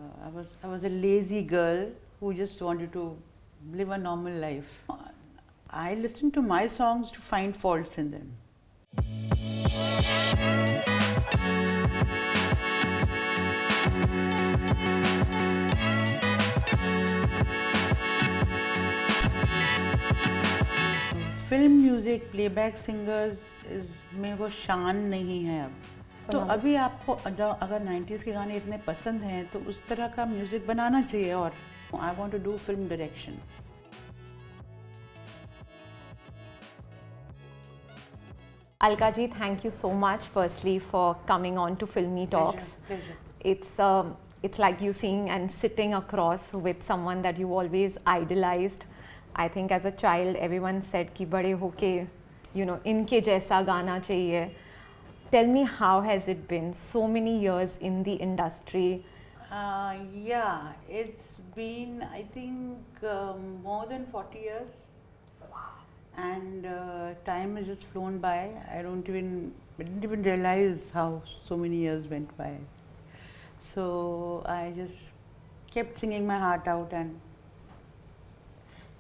I was a lazy girl who just wanted to live a normal life. I listened to my songs to find faults in them. Film music playback singers में वो शान नहीं है अब। तो अभी आपको अगर 90s के गाने इतने पसंद हैं तो उस तरह का म्यूजिक बनाना चाहिए। और I want to do film direction. Alka ji, thank you so much firstly for coming on to Filmi Talks. Pleasure. It's like you seeing and sitting across with someone that you always idolized. I think as a child everyone said कि बड़े होके इनके जैसा गाना चाहिए. Tell me, how has it been so many years in the industry? Yeah, it's been I think more than 40 years. And time has just flown by. I didn't even realize how so many years went by. So I just kept singing my heart out. And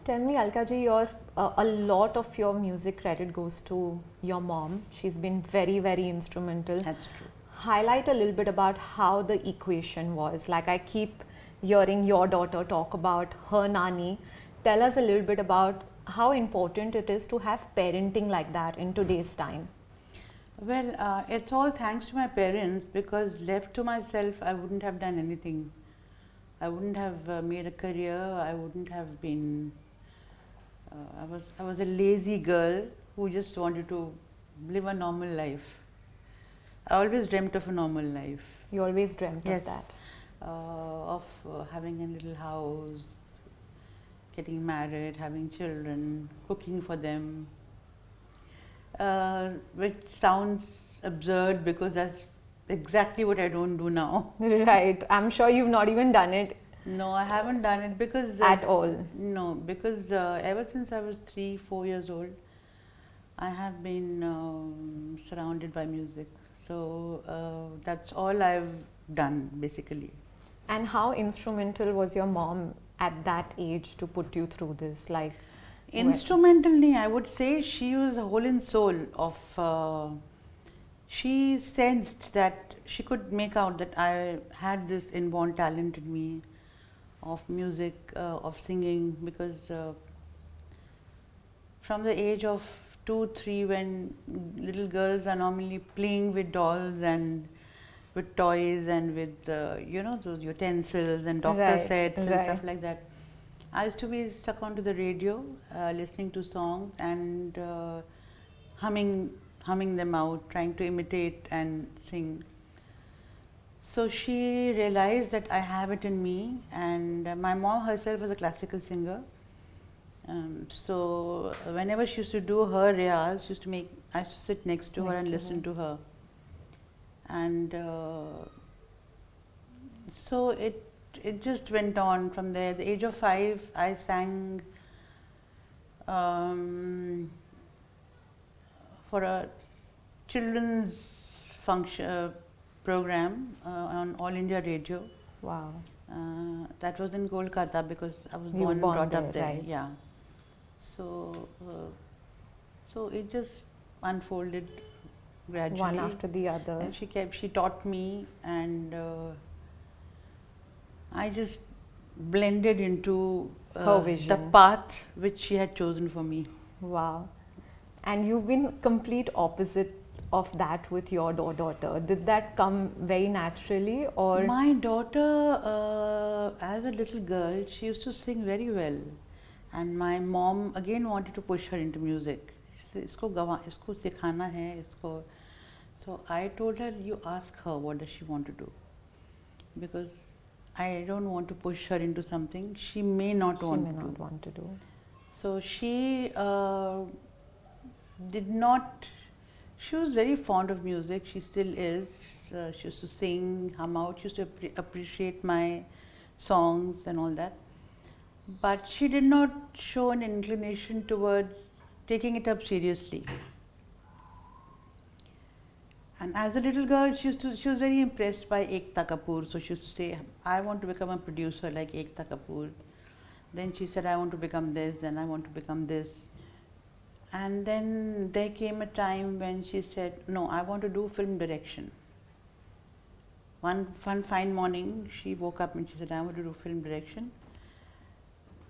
tell me, Alka ji, a lot of your music credit goes to your mom. She's been very, very instrumental. That's true. Highlight a little bit about how the equation was. Like, I keep hearing your daughter talk about her nani. Tell us a little bit about how important it is to have parenting like that in today's time. Well, it's all thanks to my parents, because left to myself I wouldn't have done anything. I wouldn't have made a career. I wouldn't have been I was a lazy girl who just wanted to live a normal life. I always dreamt of a normal life. You always dreamt Yes. of that. Of having a little house, getting married, having children, cooking for them, which sounds absurd because that's exactly what I don't do now. Right. I'm sure you've not even done it. No, I haven't done it because at all. No, because ever since I was 3-4 years old, I have been surrounded by music. So that's all I've done basically. And how instrumental was your mom at that age to put you through this? Like, instrumentally, I would say she was the whole and soul of. She sensed that she could make out that I had this inborn talent in me of music, of singing, because from the age of 2-3, when little girls are normally playing with dolls and with toys and with those utensils and doctor sets and stuff like that, I used to be stuck onto the radio, listening to songs and humming them out, trying to imitate and sing. So she realized that I have it in me, and my mom herself was a classical singer. So whenever she used to do her riyaz, I used to sit next to her and listen to her. And so it just went on from there. At the age of 5, I sang for a children's function program on All India Radio. wow. That was in Kolkata because I was born and brought up there. Right. Yeah. So it just unfolded gradually. One after the other. And she taught me, and I just blended into her vision, the path which she had chosen for me. Wow. And you've been complete opposite of that with your daughter. Did that come very naturally, or? My daughter, as a little girl, she used to sing very well, and my mom again wanted to push her into music. She said, "Isko sikhana hai, isko." So I told her, "You ask her what does she want to do, because I don't want to push her into something she may not want to do." So she did not. She was very fond of music. She still is. She used to sing, hum out. She used to appreciate my songs and all that. But she did not show an inclination towards taking it up seriously. And as a little girl, she was very impressed by Ekta Kapoor. So she used to say, I want to become a producer like Ekta Kapoor. Then she said, I want to become this, then I want to become this. And then there came a time when she said, no, I want to do film direction. One fine morning, she woke up and she said, I want to do film direction.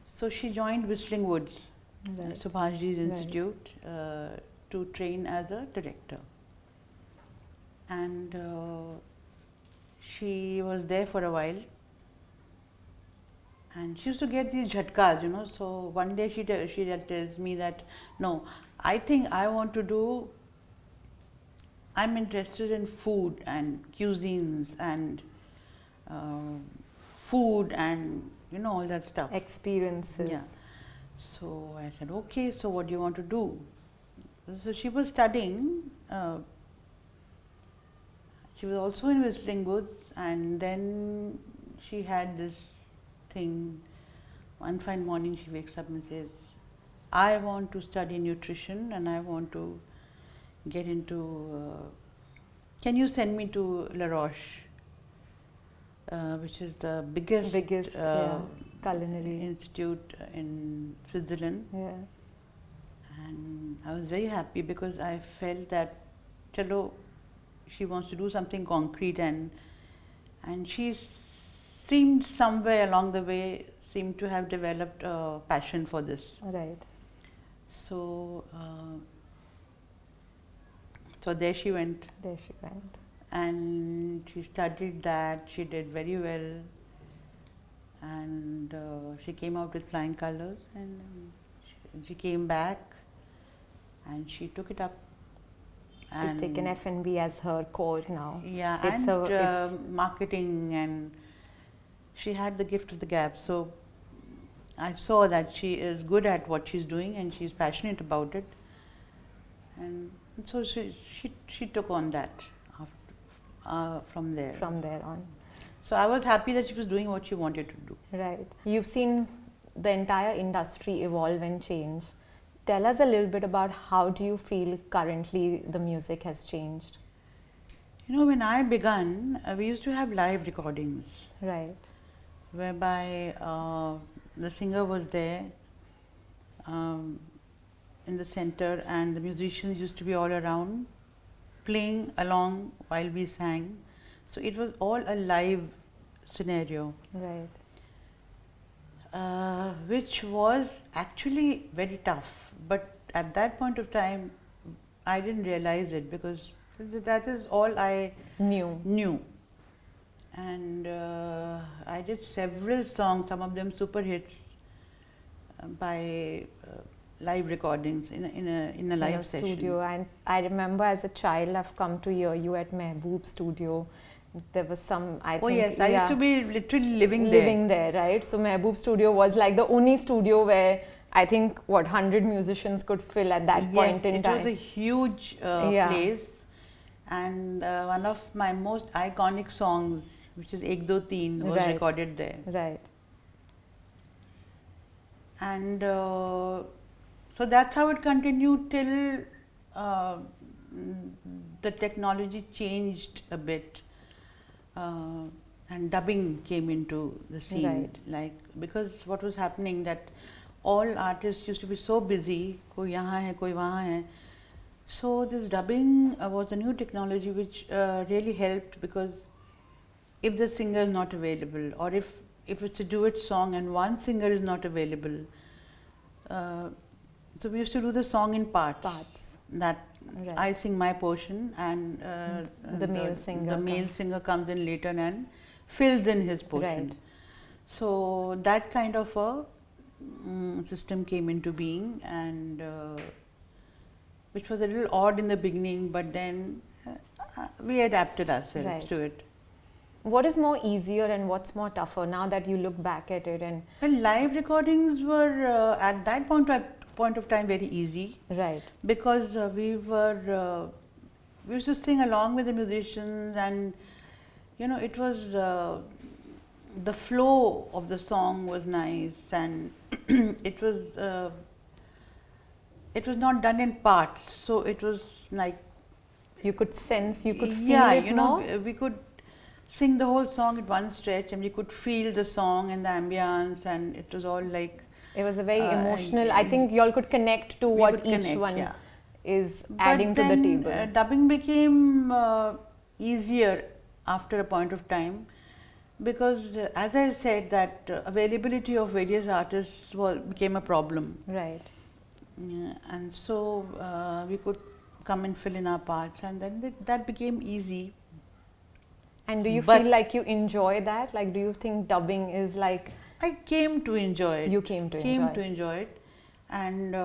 So she joined Whistling Woods, Right. Subhashji's Right. Institute, to train as a director. And she was there for a while. And she used to get these jhatkas, you know. So one day she tells me that, no, I think I want to do, I'm interested in food and cuisines and food and, you know, all that stuff. Experiences. Yeah. So I said, okay, so what do you want to do? So she was studying. She was also in Whistling Woods, and then she had this thing. One fine morning she wakes up and says, I want to study nutrition and I want to get into, can you send me to La Roche, which is the biggest culinary institute in Switzerland. Yeah. And I was very happy because I felt that, chalo, she wants to do something concrete, and she seemed somewhere along the way seemed to have developed a passion for this. Right. So so there she went, There she went. and she studied that. She did very well, and she came out with flying colors, and she came back and she took it up. She's taken F&B as her core now. Yeah, It's and marketing, and she had the gift of the gab. So I saw that she is good at what she's doing and she's passionate about it. And so she took on that from there. From there on. So I was happy that she was doing what she wanted to do. Right. You've seen the entire industry evolve and change. Tell us a little bit about how do you feel currently the music has changed? You know, when I began, we used to have live recordings. Right. Whereby the singer was there in the center, and the musicians used to be all around playing along while we sang. So it was all a live scenario. Right. Which was actually very tough, but at that point of time I didn't realize it because that is all I knew. And I did several songs, some of them super hits, by live recordings in a live session. Studio. And I remember as a child I've come to hear you at Mehboob studio. There was some, I think. Oh yes, I used to be literally living there, right? So Mehboob studio was like the only studio where I think 100 musicians could fill at that point in time. It was a huge place, and one of my most iconic songs, which is Ek Do Teen, was recorded there. Right. And so that's how it continued till the technology changed a bit. And dubbing came into the scene. Right. Like, because what was happening that all artists used to be so busy, koi yahan hai, koi wahan hai. So this dubbing was a new technology which really helped, because if the singer is not available, or if it's a duet song and one singer is not available, so we used to do the song in parts. That I sing my portion, and the male singer comes in later and fills in his portion. Right. So that kind of a system came into being, and which was a little odd in the beginning, but then we adapted ourselves to it. What is more easier and what's more tougher now that you look back at it? And well, live recordings were at that point of time very easy, right? Because we used to sing along with the musicians, and you know, it was the flow of the song was nice, and it was not done in parts, so it was like You could sense, you could feel yeah, it you know, more? we could sing the whole song at one stretch, and we could feel the song and the ambience, and it was all like It was a very emotional, I uh, think y'all could connect to we what could each connect, one yeah. is But adding to the then table. dubbing became easier after a point of time, because as I said, that availability of various artists became a problem. Right. Yeah, and so we could come and fill in our parts, and then that became easy. And do you But feel like you enjoy that? Like, do you think dubbing is like, I came to enjoy it. you came to enjoy it, and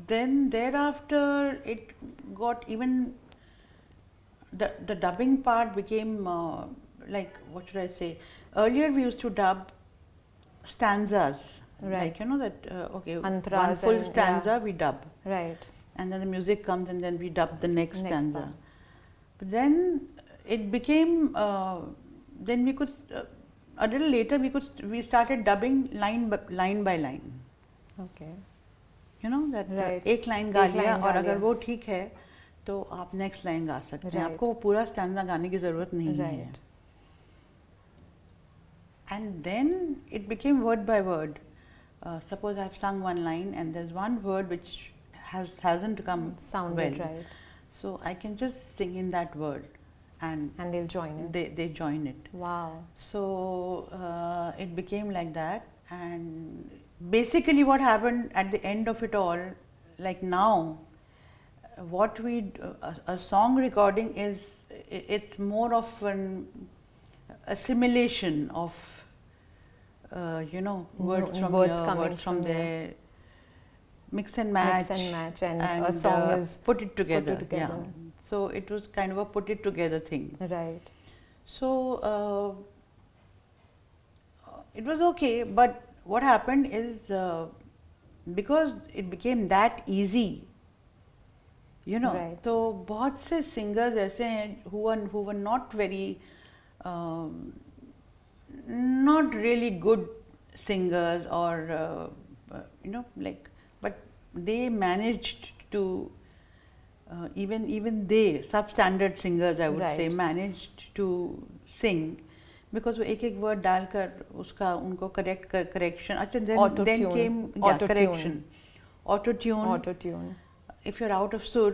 then thereafter it got even the dubbing part became like, what should I say? Earlier we used to dub stanzas, Right. like, you know, that okay, one Antras full and- stanza yeah. we dub, right? and then the music comes, and then we dub the next stanza. part. But then it became then we could a little later we started dubbing line by line. Okay. You know that Right. एक line गा एक लिया line और गा अगर लिया। वो ठीक है तो आप नेक्स्ट लाइन गा सकते हैं, Right. आपको वो पूरा स्टैंजा गाने की ज़रूरत नहीं है. Right. And then it became word by word. Suppose I've sung one line and there's one word which hasn't come Sounded well, right. so I can just sing in that word, and And they'll join it. they join it. Wow. So it became like that, and basically what happened at the end of it all, like now, what a song recording is, it's more of an assimilation of you know, words from words here, coming words from from there, mix and match, and a song is put it together. put it together. Yeah. So it was kind of a put it together thing. Right. So it was okay, but what happened is because it became that easy, you know, Right. तो बहुत से singers ऐसे हैं who were not very not really good singers, or you know, like, but they managed to even they substandard singers, I would say, Right. managed to sing, because वो एक word डालकर उसका उनको correction, अच्छा, then Auto-tune. came Auto-tune. correction, auto-tune. Auto-tune. If you're out of sur,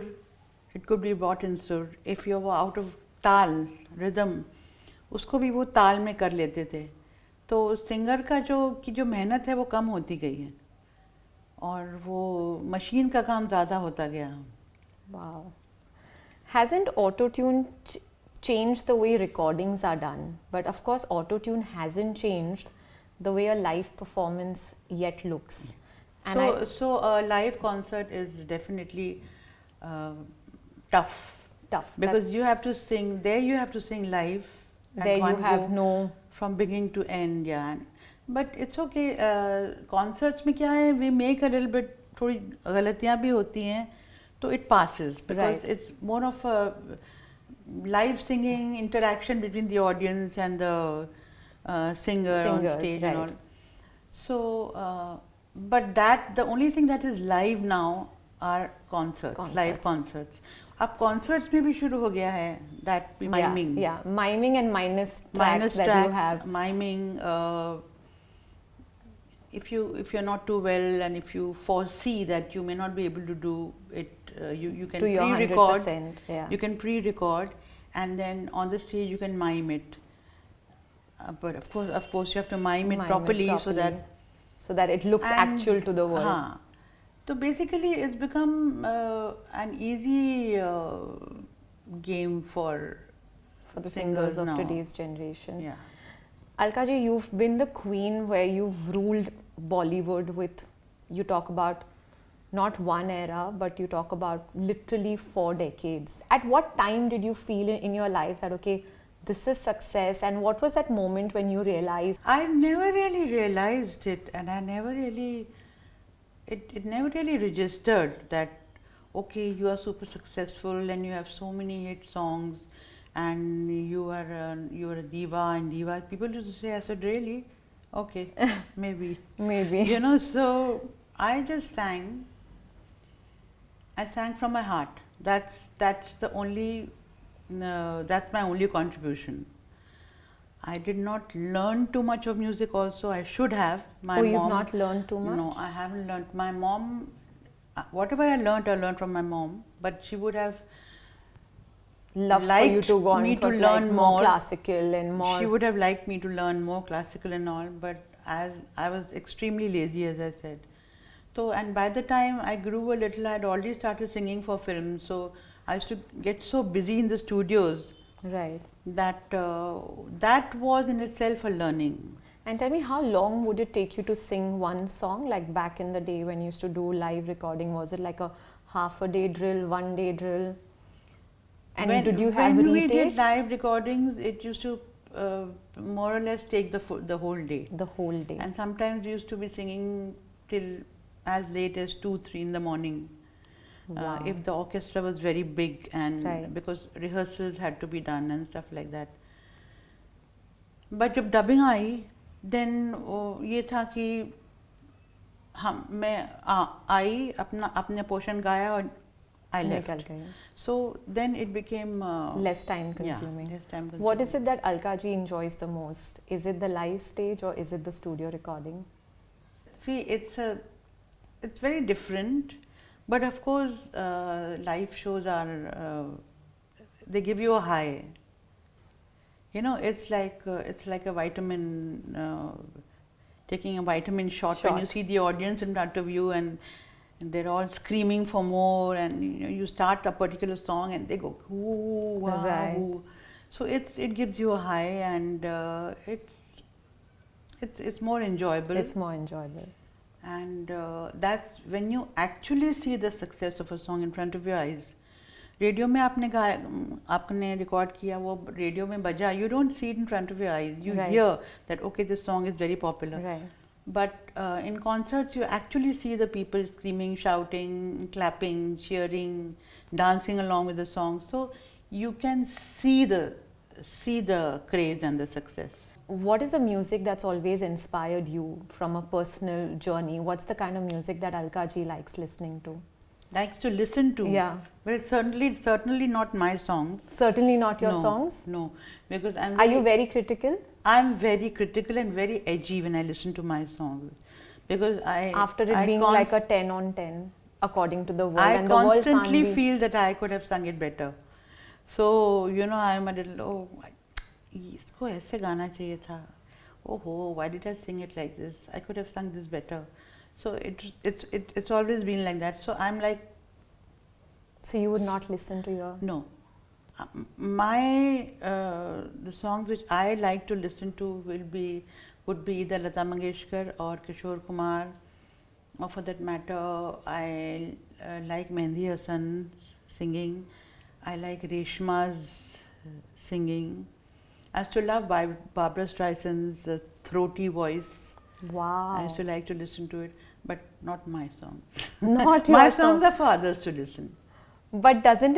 it could be brought in sur. If you're out of ताल, rhythm, उसको भी वो ताल में कर लेते थे. तो सिंगर का जो मेहनत है वो कम होती गई है, और वो मशीन का काम ज़्यादा होता गया. Wow. Hasn't autotune changed the way recordings are done? But of course, autotune hasn't changed the way a live performance yet looks. And So a live concert is definitely tough, tough. because you have to sing there. You have to sing live. at There you one have go, no. from beginning to end. Yeah, but it's okay. Concerts में क्या है? We make a little bit, थोड़ी गलतियाँ भी होती हैं, तो it passes, because Right. it's more of a live singing interaction between the audience and the singer on Singers, stage right. and all. So, but the only thing that is live now are concerts. Live concerts. अब concerts में भी शुरू हो गया है that miming. Yeah, miming and minus tracks that you have. Miming. If you're not too well, and if you foresee that you may not be able to do it, you can To your pre-record. 100%, yeah. You can pre-record, and then on the stage you can mime it. But of course, you have to mime it properly, so that it looks actual to the world. हाँ, so basically it's become an easy game for the singers of now. today's generation. Yeah. Alka ji, you've been the queen where you've ruled Bollywood with, you talk about not one era, but you talk about literally 4 decades. At what time did you feel in your life that, okay, this is success, and what was that moment when you realized? I never really realized it, and I never really, it never really registered that, okay, you are super successful and you have so many hit songs, and you are a diva and diva. People used to say, I said, really? Okay, maybe. Maybe. You know, so I just sang, I sang from my heart. That's the only that's my only contribution. I did not learn too much of music also. I should have. My You've mom, not learned too much? No, I haven't learned. My mom, whatever I learned from my mom, but she would have Loved for you liked to go on me for to like learn more more. classical and more. She would have liked me to learn more classical and all, but as I was extremely lazy, as I said. So, and by the time I grew a little, I had already started singing for film. So I used to get so busy in the studios Right. that that was in itself a learning. And tell me, how long would it take you to sing one song? Like back in the day when you used to do live recording, was it like a half a day drill, 1 day drill? And did you have when we retakes? did live recordings, it used to more or less take the whole day. The whole day. And sometimes we used to be singing till as late as 2-3 in the morning. Wow. If the orchestra was very big, and Right. because rehearsals had to be done and stuff like that. But जब dubbing आई, then ये था कि मैं आई अपना portion गाया और I left. निकल गए. So then it became Less time consuming. Yeah, less time consuming. What is it that Alka ji enjoys the most? Is it the live stage or is it the studio recording? See, it's very different, but of course, live shows are they give you a high. You know, it's like a vitamin, taking a vitamin shot when you see the audience in front of you and they're all screaming for more, and you start a particular song and they go ooh, wow, Right. ooh. So it gives you a high, and it's more enjoyable. It's more enjoyable. And that's when you actually see the success of a song in front of your eyes. Radio में आपने record किया, वो radio में बजा, you don't see it in front of your eyes. You Right. hear that okay, this song is very popular. Right. But in concerts, you actually see the people screaming, shouting, clapping, cheering, dancing along with the song. So you can see the craze and the success. What is the music that's always inspired you from a personal journey? What's the kind of music that Alka ji likes listening to? Likes to listen to. Yeah. But it's certainly not my songs. Certainly not your No, songs? No, because Are you very critical? I'm very critical and very edgy when I listen to my songs, because After it being like a 10 on 10 according to the world, I and the world can't constantly be. feel that I could have sung it better. So I'm a little इसको ऐसे गाना चाहिए था. Oh, why did I sing it like this? I could have sung this better. So it's always been like that. So I'm like, So you would not listen to your. no. The songs which I like to listen to would be either Lata Mangeshkar or Kishore Kumar, or for that matter, I like Mehndi Hasan's singing. I like Reshma's singing. I used to love Barbara Streisand's throaty voice. Wow. I used to like to listen to it, but not my songs. Not your My song. songs are for others to listen. But doesn't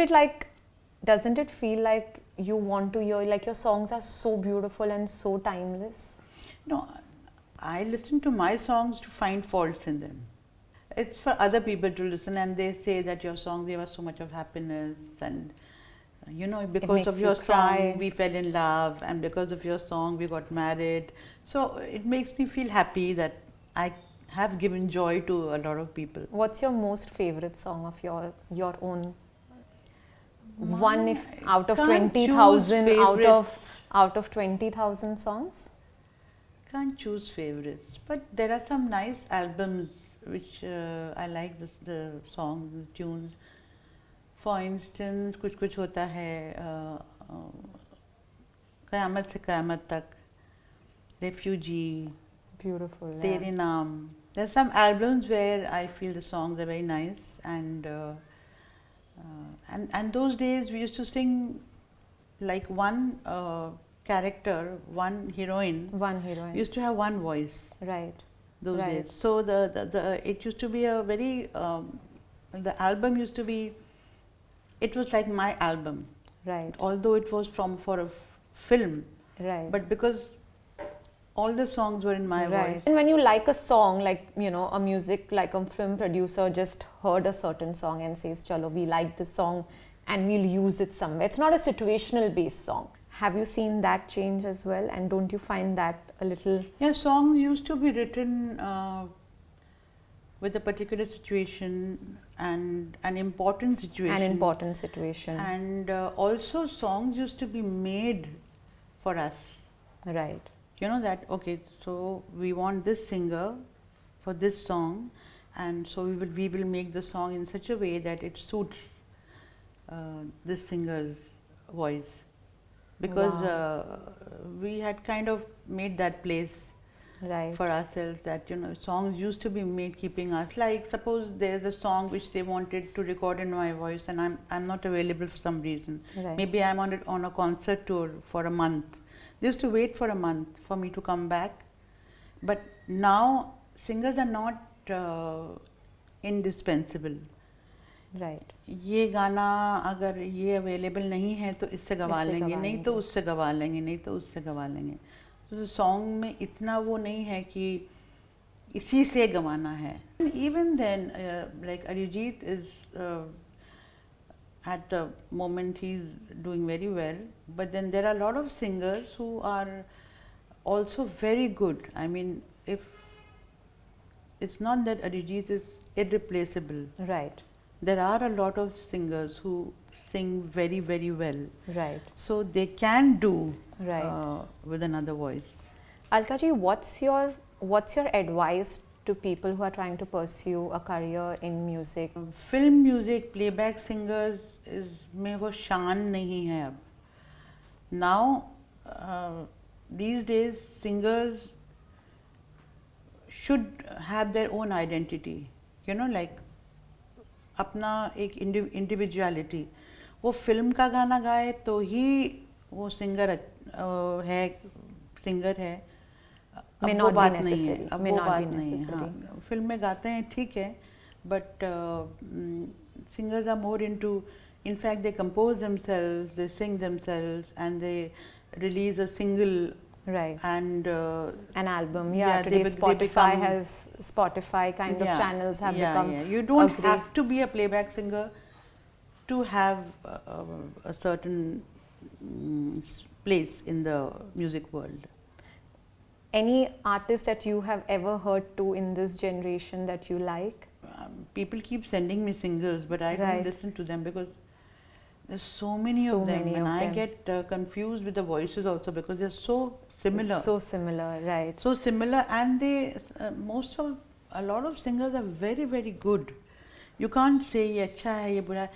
it feel like you want to hear, like your songs are so beautiful and so timeless? No, I listen to my songs to find faults in them. It's for other people to listen, and they say that your song gave us so much of happiness, and because makes of you your cry. song we fell in love, and because of your song we got married. So it makes me feel happy that I have given joy to a lot of people. What's your most favorite song of your own? One, if out of Can't choose 20,000, favorites. out of 20,000 songs. Can't choose favorites, but there are some nice albums which I like the songs, the tunes. For instance, कुछ कुछ होता है, क़यामत से क़यामत तक, Refugee, Beautiful. Yeah. तेरे नाम. There's some albums where I feel the songs are very nice, and those days we used to sing like one character, one heroine. One heroine. Used to have one voice. Right. Those Right. days. So it used to be a very the album used to be. It was like my album, Right. although it was for a film. Right. But because all the songs were in my voice. And when you like a song, like, you know, a music, like a film producer just heard a certain song and says, chalo, we like this song and we'll use it somewhere. It's not a situational based song. Have you seen that change as well? And don't you find that a little... Yeah, songs used to be written with a particular situation and an important situation. An important situation. And also songs used to be made for us. Right. You know that, okay, so we want this singer for this song, and so we will make the song in such a way that it suits this singer's voice. Because we had kind of made that place for ourselves, that, you know, songs used to be made keeping us, like suppose there's a song which they wanted to record in my voice and I'm not available for some reason. Maybe I'm on a concert tour for a month. They used to wait for a month for me to come back. But now singers are not indispensable. Right. ये गाना अगर ये available नहीं है तो इससे गवा लेंगे, नहीं तो उससे गवा लेंगे, नहीं तो उससे गवा लेंगे. तो सॉन्ग में इतना वो नहीं है कि इसी से गवाना है. Even then, like Arijit is at the moment he's doing very well, but then there are a lot of singers who are also very good. I mean, if it's not that Arijit is irreplaceable. Right. There are a lot of singers who sing very, very well. Right. So they can do right. With another voice. Alka ji, what's your advice to people who are trying to pursue a career in music? Film music, playback singers में वो शान नहीं है अब. Now, these days, singers should have their own identity. You know, like अपना एक individuality. वो film का गाना गाए तो ही वो सिंगर है. अब वो बात नहीं है. अब वो बात नहीं है. हाँ, फिल्म में गाते हैं ठीक है, but singers are more into, in fact they compose themselves, they sing themselves, and they release a single. Right. And an album. Yeah, today Spotify kind of channels have become. Yeah. You don't have to be a playback singer to have a certain place in the music world. Any artist that you have ever heard to in this generation that you like? People keep sending me singles, but I don't listen to them because there's so many of them, and I get confused with the voices also because they're so similar. So similar, right. So similar, and they, a lot of singers are very, very good. You can't say ये अच्छा है ये बुरा.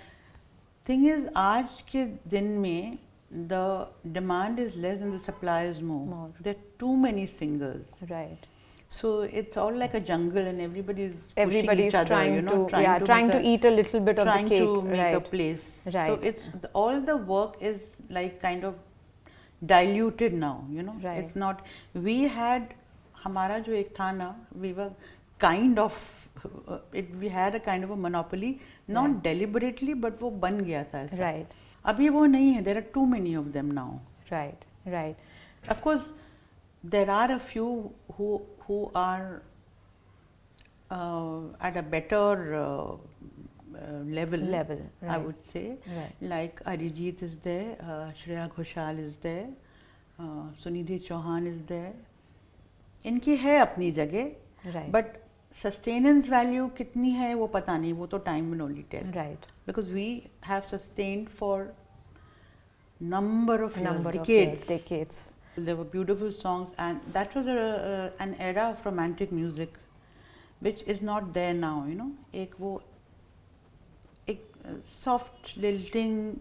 Thing is, आज के दिन में the demand is less and the supply is more. There are too many singers. Right. So it's all like a jungle, and everybody's each other, trying to eat a little bit of the cake, trying to make a place. Right. So it's all the work is like kind of diluted now, you know. Right. It's not. We had हमारा जो एक था ना, we were kind of we had a kind of a monopoly, not deliberately, but वो बन गया था ऐसा. Right. अभी वो नहीं है. There are too many of them now. Right. Right. Of course, there are a few who are at a better level, right. I would say. Right. Like Arijit is there, Shreya Ghoshal is there, Sunidhi Chauhan is there. इनकी है अपनी जगह, but sustenance value कितनी है वो पता नहीं, वो तो time will only tell. Right. Because we have sustained for number of decades. There were beautiful songs, and that was an era of romantic music, which is not there now. You know, एक soft lilting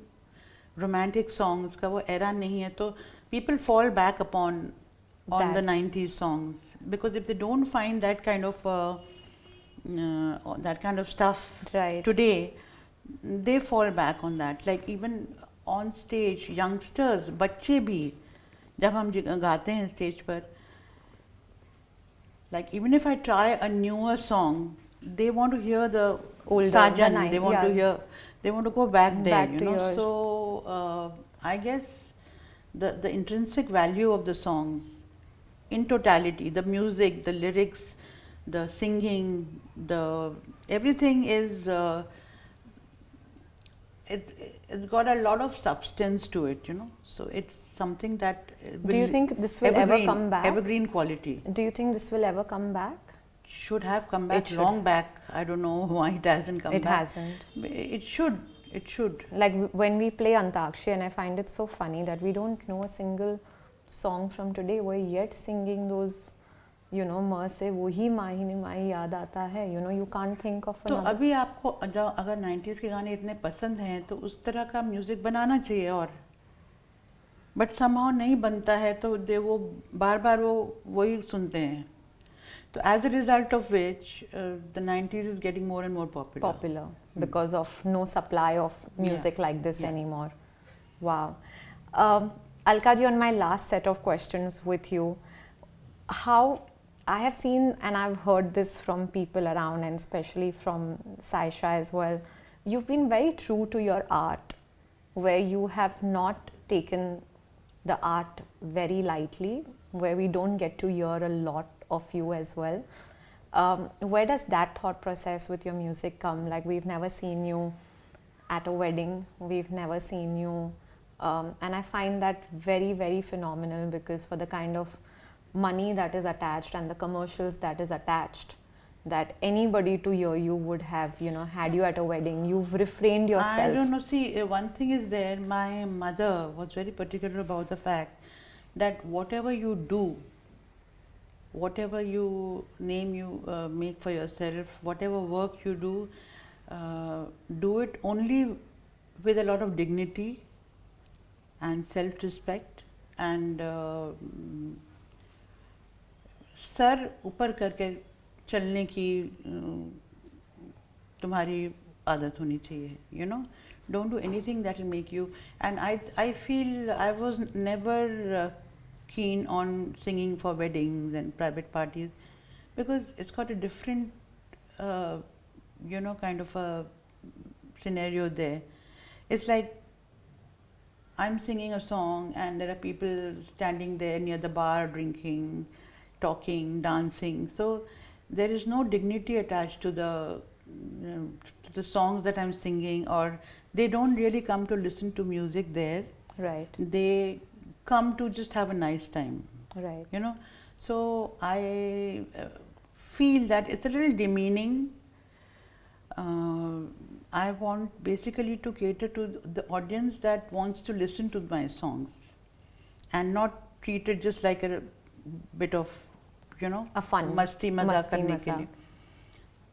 romantic songs का वो era नहीं है, तो people fall back on the 90s songs, because if they don't find that kind of stuff today, they fall back on that. Like even on stage, youngsters, बच्चे भी जब हम गाते हैं स्टेज पर, like even if I try a newer song, they want to hear the older Sajan, they want to go back there, you know. So I guess the intrinsic value of the songs in totality, the music, the lyrics, the singing, the everything is it's got a lot of substance to it, you know. So it's something that Do you think this will ever come back? Evergreen quality. Do you think this will ever come back? Should have come back It long should. back. I don't know why it hasn't come It back. hasn't. It should. It should. Like when we play Antakshi, and I find it so funny that we don't know a single song from today, we're yet singing those, you know, माँ से वही माही माही याद आता है, you know, you can't think of तो another. अभी आपको अगर 90s के गाने इतने पसंद हैं तो उस तरह का म्यूजिक बनाना चाहिए, और बट somehow नहीं बनता है तो वो बार बार वही सुनते हैं. So as a result of which, the 90s is getting more and more popular. Because of no supply of music like this anymore. Wow. Alka ji, on my last set of questions with you, how I have seen and I've heard this from people around, and especially from Saisha as well, you've been very true to your art, where you have not taken the art very lightly, where we don't get to hear a lot of you as well. Where does that thought process with your music come? Like, we've never seen you at a wedding, we've never seen you, and I find that very, very phenomenal, because for the kind of money that is attached and the commercials that is attached, that anybody to hear you would have, you know, had you at a wedding, you've refrained yourself. I don't know, see, one thing is there, my mother was very particular about the fact that whatever you do, whatever you make for yourself, whatever work you do it only with a lot of dignity and self-respect, and sir ऊपर करके चलने की तुम्हारी आदत होनी चाहिए, you know. Don't do anything that will make you, and I feel I was never keen on singing for weddings and private parties, because it's got a different you know, kind of a scenario there. It's like I'm singing a song and there are people standing there near the bar drinking, talking, dancing. So there is no dignity attached to the songs that I'm singing, or they don't really come to listen to music there. Right. They come to just have a nice time. Right. You know, so I feel that it's a little demeaning. I want basically to cater to the audience that wants to listen to my songs, and not treat it just like a bit of, you know, a fun masti mazak karne ke liye.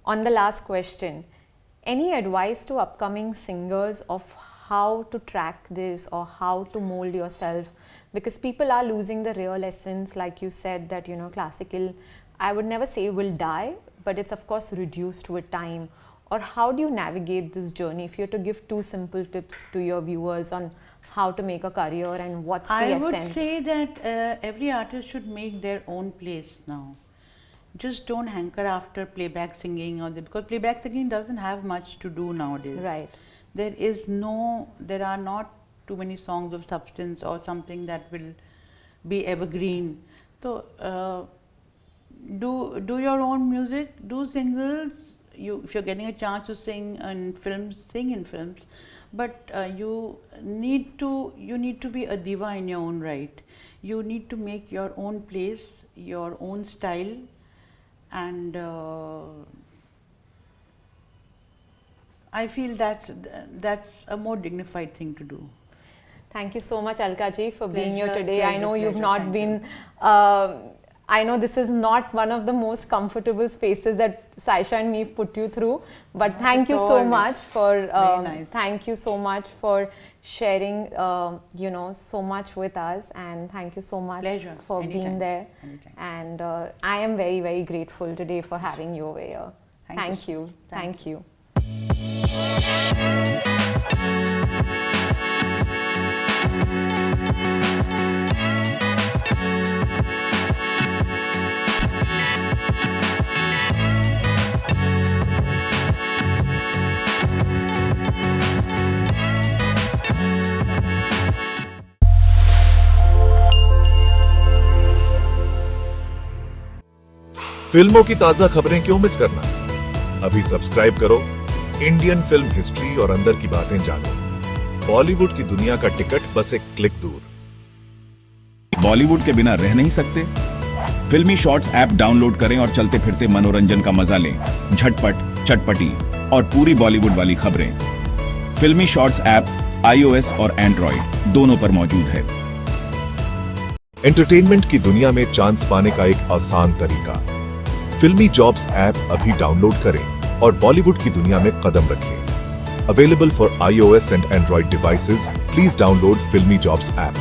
On the last question, any advice to upcoming singers of how to track this or how to mold yourself? Because people are losing the real essence, like you said, that, you know, classical, I would never say will die, but it's of course reduced with time. Or how do you navigate this journey? If you have to give 2 simple tips to your viewers on how to make a career and what's the essence? I would say that every artist should make their own place now. Just don't hanker after playback singing, because playback singing doesn't have much to do nowadays. Right. There are not too many songs of substance or something that will be evergreen. So do your own music, do singles. If you're getting a chance to sing in films, sing in films. But you need to be a diva in your own right. You need to make your own place, your own style, and I feel that's a more dignified thing to do. Thank you so much, Alka ji, for being here Pleasure, today. I know you've pleasure, not thank been. I know this is not one of the most comfortable spaces that Saisha and me have put you through, but thank you so much for nice. Thank you so much for sharing you know, so much with us, and thank you so much Pleasure. for Anytime. being there. Anytime. And I am very, very grateful today for having you over here. Thank you. Thank you. फिल्मों की ताजा खबरें क्यों miss करना? अभी subscribe करो Indian film history और अंदर की बातें जानो। बॉलीवुड की दुनिया का टिकट बस एक क्लिक दूर। बॉलीवुड के बिना रह नहीं सकते? फिल्मी शॉर्ट्स ऐप डाउनलोड करें और चलते फिरते मनोरंजन का मजा लें। झटपट, चटपटी और पूरी बॉलीवुड वाली खबरें। फिल्मी शॉर्ट्स ऐप iOS और एंड्रॉइड दोनों पर मौजूद है। एंटरटेनमेंट की दुनिया में चांस पाने का एक आसान तरीका। फिल्मी जॉब्स ऐप अभी डाउनलोड करें और बॉलीवुड की दुनिया में कदम रखें। Available for iOS and Android devices. Please download Filmi Jobs app.